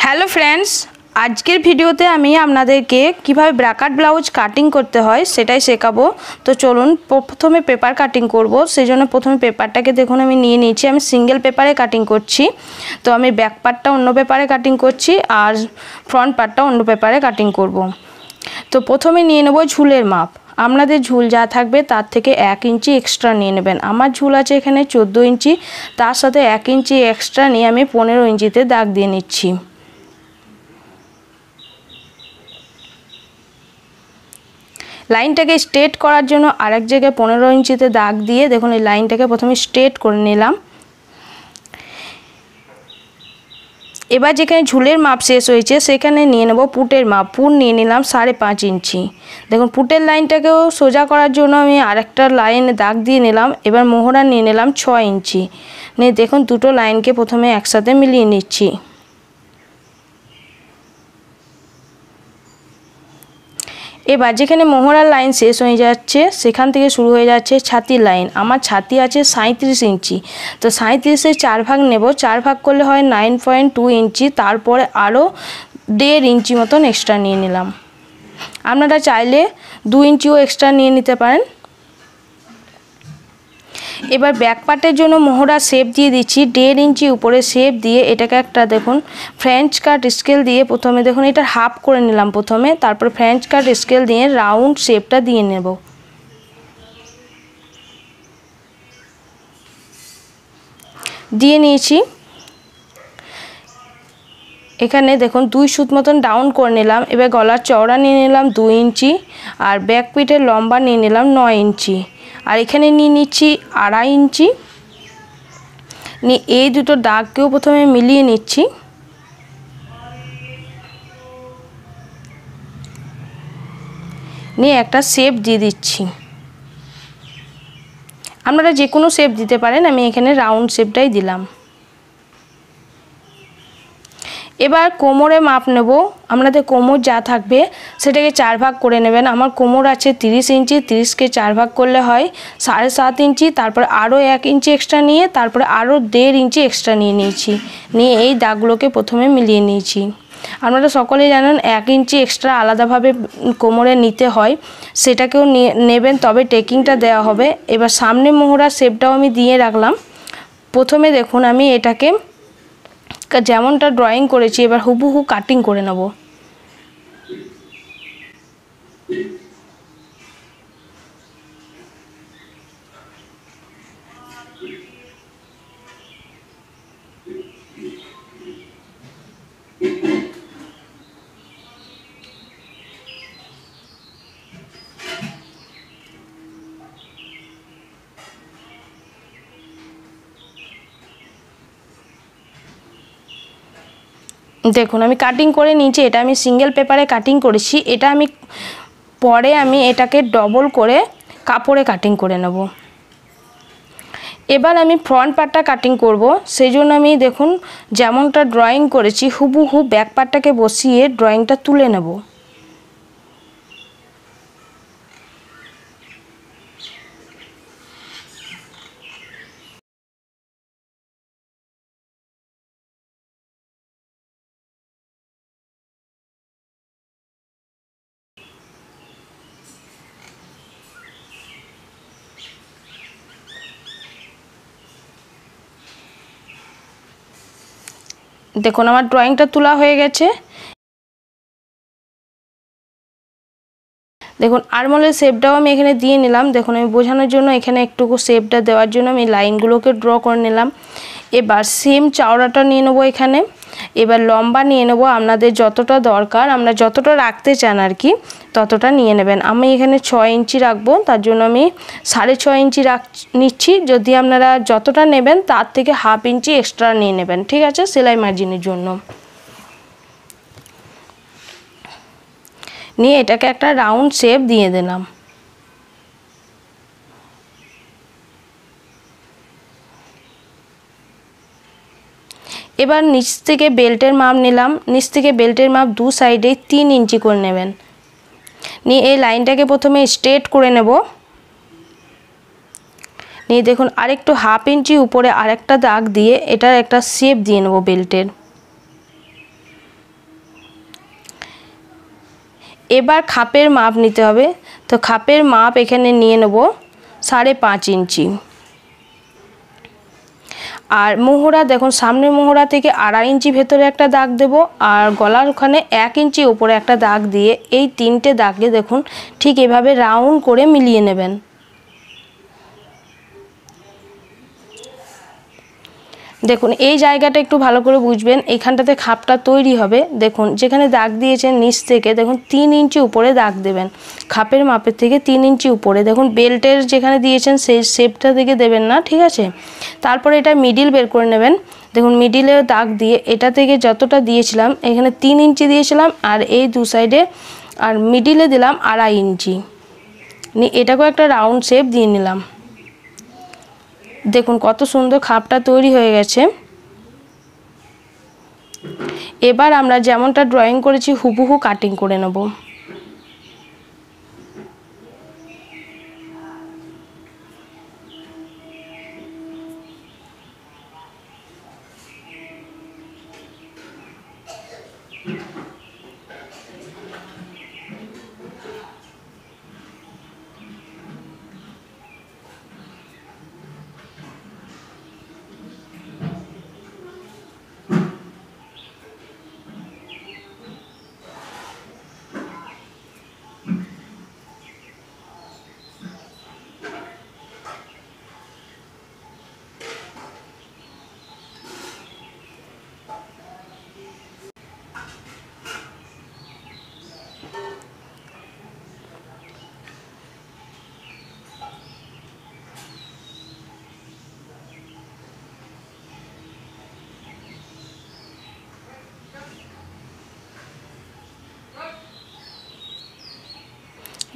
Hello friends आजकेर भिडियोते आमी आपनादेरके किभाबे ब्रैकेट ब्लाउज काटिंग करते हैं सेटाई शेखाबो। तो चलुन प्रथमे पेपर काटिंग करब। सेजोन्नो प्रथमे पेपारटाके देखुन आमी निये निয়েছি। आमी सिंगल पेपारे काटिंग करছি। तो आमी बैक पार्टटा अन्य पेपारे काटिंग करছি और फ्रंट पार्टटा अन्य पेपारे काटिंग करब। तो प्रथमे निये नेब झुलेर माप। आपनादेर झुल जा थाकबे तार थेके 1 इंची एक्सट्रा निये नेबेन। आमार झुल आछे एखाने 14 इंची, तार साथे 1 इंची एक्सट्रा निये आमी 15 इंचिते दाग दिये निচ্ছি। लाइनटाके स्ट्रेट करार जोन्नो आरेक जायगाय 15 इंचिते दाग दिए देखुन এই লাইনটাকে প্রথমে স্ট্রেট করে নিলাম। এবার যেখানে ঝুলের মাপ শেষ হয়েছে সেখানে নিয়ে নেব পুটের মাপ। পুট নিয়ে নিলাম 5.5 इंची। দেখুন পুটের লাইনটাকেও সোজা করার জন্য আমি আরেকটা লাইনে দাগ দিয়ে নিলাম। এবার মোহরা নিয়ে নিলাম 6 इंची। নিয়ে দেখুন দুটো লাইনকে প্রথমে একসাথে মিলিয়ে নিচ্ছি। এবার যেখানে মোহরার লাইন শেষ হয়ে যাচ্ছে সেখান থেকে শুরু হয়ে যাচ্ছে ছাতির লাইন। আমার ছাতি আছে 37 इंची। তো 37-এর 4 ভাগ নেব। 4 ভাগ করলে হয় 9.2 इंची। তারপরে আরও 1.5 इंची মতন এক্সট্রা নিয়ে নিলাম। আপনারা চাইলে 2 इंचिও এক্সট্রা নিয়ে নিতে পারেন। এবার ব্যাক পার্টের জন্য মোহরা শেপ দিয়ে দিচ্ছি। 1.5 इंची উপরে শেপ দিয়ে এটাকে একটা দেখুন ফ্রেঞ্চ কাট স্কেল দিয়ে প্রথমে দেখুন এটা হাফ করে নিলাম প্রথমে, তারপর ফ্রেঞ্চ কাট স্কেল দিয়ে রাউন্ড শেপটা দিয়ে নেব। দিয়ে নিয়েছি। এখানে দেখুন 2 সুত মতন ডাউন করে নিলাম। এবার গলার চওড়া নিয়ে নিলাম 2 इंची আর ব্যাক পিঠের লম্বা নিয়ে নিলাম 9 इंची আর এখানে নিয়ে নিচ্ছি 2.5 इंची। নিয়ে এই দুটো দাগকেও প্রথমে মিলিয়ে নিচ্ছি। নিয়ে একটা শেপ দিয়ে দিচ্ছি। আপনারা যে কোনো শেপ দিতে পারেন, আমি এখানে রাউন্ড শেপটাই দিলাম। এবার কোমরে মাপ নেব। আপনাদের কোমর যা থাকবে সেটাকে 4 ভাগ করে নেবেন। আমার কোমর আছে 30 इंची। 30কে 4 ভাগ করলে হয় 7.5 इंची। তারপর আরও 1 इंची এক্সট্রা নিয়ে তারপরে আরও 1.5 इंची এক্সট্রা নিয়ে নিয়েছি। নিয়ে এই দাগগুলোকে প্রথমে মিলিয়ে নিয়েছি। আপনারা সকলেই জানেন 1 इंची এক্সট্রা আলাদাভাবে কোমরে নিতে হয়, সেটাকেও নেবেন তবে টেকিংটা দেওয়া হবে। এবার সামনে মোহরা শেপটাও আমি দিয়ে রাখলাম। প্রথমে দেখুন আমি এটাকে যেমনটা ড্রয়িং করেছি এবার হুবহু কাটিং করে নেব। দেখুন আমি কাটিং করে নিয়েছি। এটা আমি সিঙ্গেল পেপারে কাটিং করেছি। এটা আমি পরে আমি এটাকে ডবল করে কাপড়ে কাটিং করে নেব। এবার আমি ফ্রন্ট পার্টটা কাটিং করব। সেই জন্য আমি দেখুন যেমনটা ড্রয়িং করেছি হুবহু ব্যাক পার্টটাকে বসিয়ে ড্রয়িংটা তুলে নেব। দেখুন আমার ড্রয়িংটা তোলা হয়ে গেছে। দেখুন আরমোলের শেপটাও আমি এখানে দিয়ে নিলাম। দেখুন আমি বোঝানোর জন্য এখানে একটুকু শেপটা দেওয়ার জন্য আমি লাইনগুলোকে ড্র করে নিলাম। এবার সেম চওড়াটা নিয়ে নেবো এখানে। এবার লম্বা নিয়ে নেবো আপনাদের যতটা দরকার, আমরা যতটা রাখতে চান আর কি ততটা নিয়ে নেবেন। আমি এখানে 6 इंची রাখবো, তার জন্য আমি 6.5 इंची নিচ্ছি। যদি আপনারা যতটা নেবেন তার থেকে 1/2 इंची এক্সট্রা নিয়ে নেবেন, ঠিক আছে, সেলাই মার্জিনের জন্য। নিয়ে এটাকে একটা রাউন্ড শেপ দিয়ে দিলাম। এবার নিচ থেকে বেল্টের মাপ নিলাম। নিচ থেকে বেল্টের মাপ 2 সাইডে 3 इंची করে নেবেন। নিয়ে এই লাইনটাকে প্রথমে স্ট্রেট করে নেব। নিয়ে দেখুন আরেকটু 1/2 इंची উপরে আরেকটা দাগ দিয়ে এটার একটা শেপ দিয়ে নেব বেল্টের। এবার খাপের মাপ নিতে হবে। তো খাপের মাপ এখানে নিয়ে নেব 5.5 ইঞ্চি। আর মোহরা দেখুন সামনের মোহরা থেকে 2.5 ইঞ্চি ভেতরে একটা দাগ দেব, আর গলার ওখানে 1 ইঞ্চি উপরে একটা দাগ দিয়ে এই 3টে দাগে দেখুন ঠিক এভাবে রাউন্ড করে মিলিয়ে নেবেন। দেখুন এই জায়গাটা একটু ভালো করে বুঝবেন, এইখানটাতে খাপটা তৈরি হবে। দেখুন যেখানে দাগ দিয়েছেন নিচ থেকে দেখুন 3 ইঞ্চি উপরে দাগ দেবেন, খাপের মাপের থেকে 3 ইঞ্চি উপরে। দেখুন বেল্টের যেখানে দিয়েছেন সেই শেপটা থেকে দেবেন না, ঠিক আছে। তারপরে এটা মিডিল বের করে নেবেন। দেখুন মিডিলে দাগ দিয়ে এটা থেকে যতটা দিয়েছিলাম এখানে 3 ইঞ্চি দিয়েছিলাম, আর এই দু সাইডে আর মিডিলে দিলাম 2.5 ইঞ্চি। এটাকেও একটা রাউন্ড শেপ দিয়ে নিলাম। দেখুন কত সুন্দর খাপটা তৈরি হয়ে গেছে। এবার আমরা যেমনটা ড্রয়িং করেছি হুবহু কাটিং করে নেব।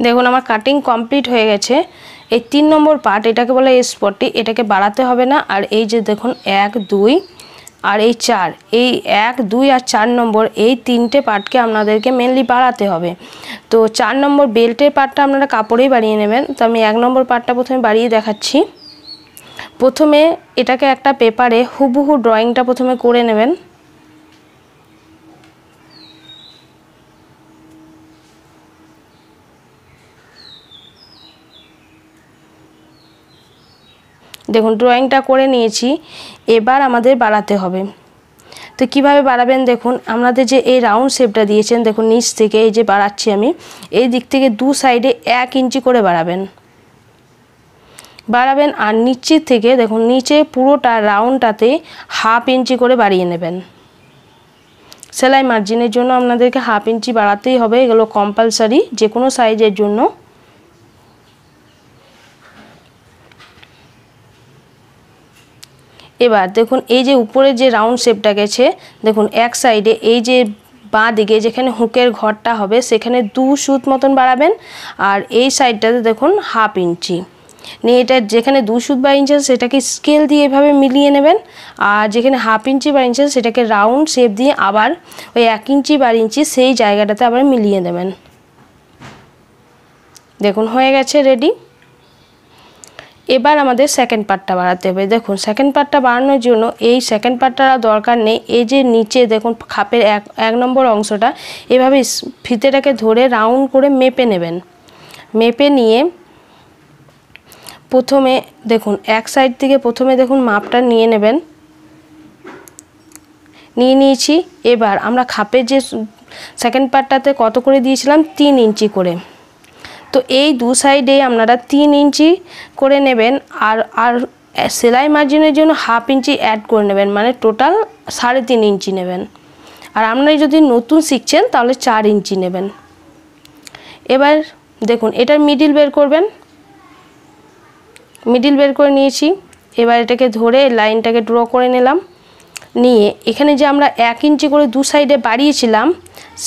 দেখুন আমার কাটিং কমপ্লিট হয়ে গেছে। এই 3 নম্বর পার্ট এটাকে বলে স্পটটি, এটাকে বাড়াতে হবে না। আর এই যে দেখুন 1 2 আর এই 4, এই 1 2 আর 4 নম্বর এই 3টে পার্টকে আপনাদেরকে মেনলি বাড়াতে হবে। তো 4 নম্বর বেল্টের পার্টটা আপনারা কাপড়েই বাড়িয়ে নেবেন। তো আমি 1 নম্বর পার্টটা প্রথমে বাড়িয়ে দেখাচ্ছি। প্রথমে এটাকে একটা পেপারে হুবহু ড্রয়িংটা প্রথমে করে নেবেন। দেখুন ড্রয়িংটা করে নিয়েছি, এবার আমাদের বাড়াতে হবে। তো কিভাবে বাড়াবেন দেখুন, আপনাদের যে এই রাউন্ড শেপটা দিয়েছেন দেখুন নিচ থেকে এই যে বাড়াচ্ছি আমি, এই দিক থেকে দু সাইডে 1 ইঞ্চি করে বাড়াবেন আর নিচের থেকে দেখুন নিচে পুরোটা রাউন্ডটাতে 1/2 ইঞ্চি করে বাড়িয়ে নেবেন। সেলাই মার্জিনের জন্য আপনাদেরকে 1/2 ইঞ্চি বাড়াতেই হবে, এগুলো কম্পালসারি যে কোনো সাইজের জন্য। এবার দেখুন এই যে উপরে যে রাউন্ড শেপটা গেছে দেখুন এক সাইডে এই যে বাঁ দিকে যেখানে হুকের ঘরটা হবে সেখানে 2 সুত মতন বাড়াবেন, আর এই সাইডটাতে দেখুন 1/2 ইঞ্চি নিয়ে এটা যেখানে 2 সুত বাড়িয়েছেন সেটাকে স্কেল দিয়ে এভাবে মিলিয়ে নেবেন, আর যেখানে 1/2 ইঞ্চি বাড়িয়েছেন সেটাকে রাউন্ড শেপ দিয়ে আবার ওই 1 ইঞ্চি বাড়িয়েছি সেই জায়গাটাতে আবার মিলিয়ে দেবেন। দেখুন হয়ে গেছে রেডি। এবার আমাদের সেকেন্ড পার্টটা বাড়াতে হবে। দেখুন সেকেন্ড পার্টটা বাড়ানোর জন্য এই সেকেন্ড পার্টটা দরকার নেই, এই যে নিচে দেখুন খাপের 1 নম্বর অংশটা এভাবে ফিতেটাকে ধরে রাউন্ড করে মেপে নেবেন। মেপে নিয়ে প্রথমে দেখুন এক সাইড থেকে প্রথমে দেখুন মাপটা নিয়ে নেবেন, নিয়েছি। এবার আমরা খাপের যে সেকেন্ড পার্টটাতে কত করে দিয়েছিলাম 3 ইঞ্চি করে, তো এই দু সাইডে আপনারা 3 ইঞ্চি করে নেবেন, আর সেলাই মার্জিনের জন্য 1/2 ইঞ্চি অ্যাড করে নেবেন, মানে টোটাল 3.5 ইঞ্চি নেবেন। আর আপনারা যদি নতুন শিখছেন তাহলে 4 ইঞ্চি নেবেন। এবার দেখুন এটার মিডিল বের করবেন, মিডিল বের করে নিয়েছি। এবার এটাকে ধরে লাইনটাকে ড্র করে নিলাম, নিয়ে এখানে যে আমরা 1 ইঞ্চি করে দু সাইডে বাড়িয়েছিলাম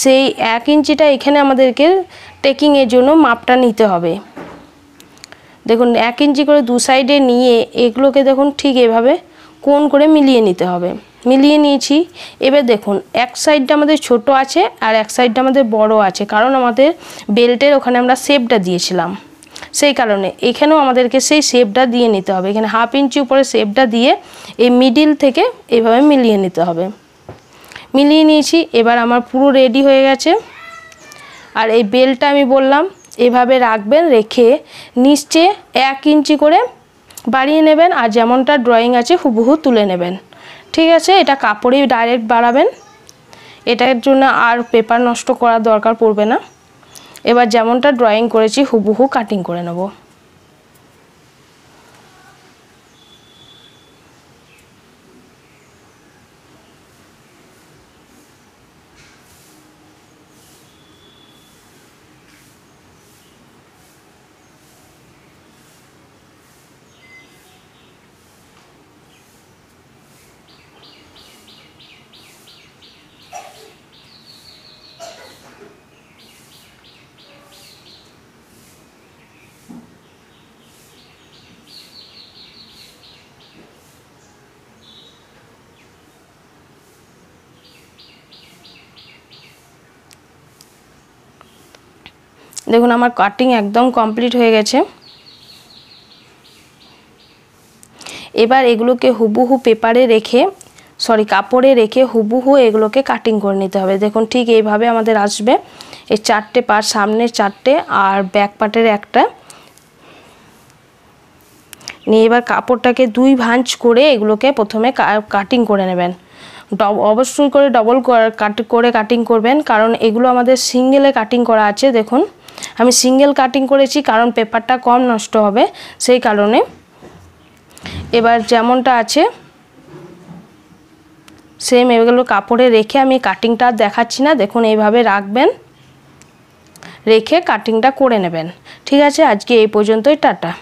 সেই 1 ইঞ্চিটা এখানে আমাদেরকে টেকিংয়ের জন্য মাপটা নিতে হবে। দেখুন 1 ইঞ্চি করে দু সাইডে নিয়ে এগুলোকে দেখুন ঠিক এভাবে কোণ করে মিলিয়ে নিতে হবে। মিলিয়ে নিয়েছি। এবার দেখুন এক সাইডটা আমাদের ছোট আছে আর এক সাইডটা আমাদের বড় আছে, কারণ আমাদের বেল্টের ওখানে আমরা শেপটা দিয়েছিলাম, সেই কারণে এখানেও আমাদেরকে সেই শেপটা দিয়ে নিতে হবে। এখানে 1/2 ইঞ্চি উপরে শেপটা দিয়ে এই মিডিল থেকে এইভাবে মিলিয়ে নিতে হবে। মিলিয়ে নিয়েছি। এবার আমার পুরো রেডি হয়ে গেছে। আর এই বেলটা আমি বললাম এভাবে রাখবেন, রেখে নিচে 1 ইঞ্চি করে বাড়িয়ে নেবেন, আর যেমনটা ড্রয়িং আছে হুবহু তুলে নেবেন। ঠিক আছে, এটা কাপড়েই ডাইরেক্ট বাড়াবেন, এটার জন্য আর পেপার নষ্ট করার দরকার পড়বে না। এবার যেমনটা ড্রয়িং করেছি হুবহু কাটিং করে নেব। দেখুন আমার কাটিং একদম কমপ্লিট হয়ে গেছে। এবার এগুলোকে হুবহু পেপারে রেখে কাপড়ে রেখে হুবহু এগুলোকে কাটিং করে নিতে হবে। দেখুন ঠিক এইভাবে আমাদের আসবে, এই 4টে পার্ট, সামনের 4টে আর ব্যাক পার্টের একটা নিয়ে এবার কাপড়টাকে 2 ভাঁজ করে এগুলোকে প্রথমে কাটিং করে নেবেন। অবশ্যই করে ডবল করে কাটিং করবেন, কারণ এগুলো আমাদের সিঙ্গেলে কাটিং করা আছে। দেখুন আমি সিঙ্গেল কাটিং করেছি কারণ পেপারটা কম নষ্ট হবে সেই কারণে। এবার যেমনটা আছে সেম এগুলো কাপড়ে রেখে আমি কাটিংটা দেখাচ্ছি না, দেখুন এইভাবে রাখবেন, রেখে কাটিংটা করে নেবেন। ঠিক আছে, আজকে এই পর্যন্তই, টাটা।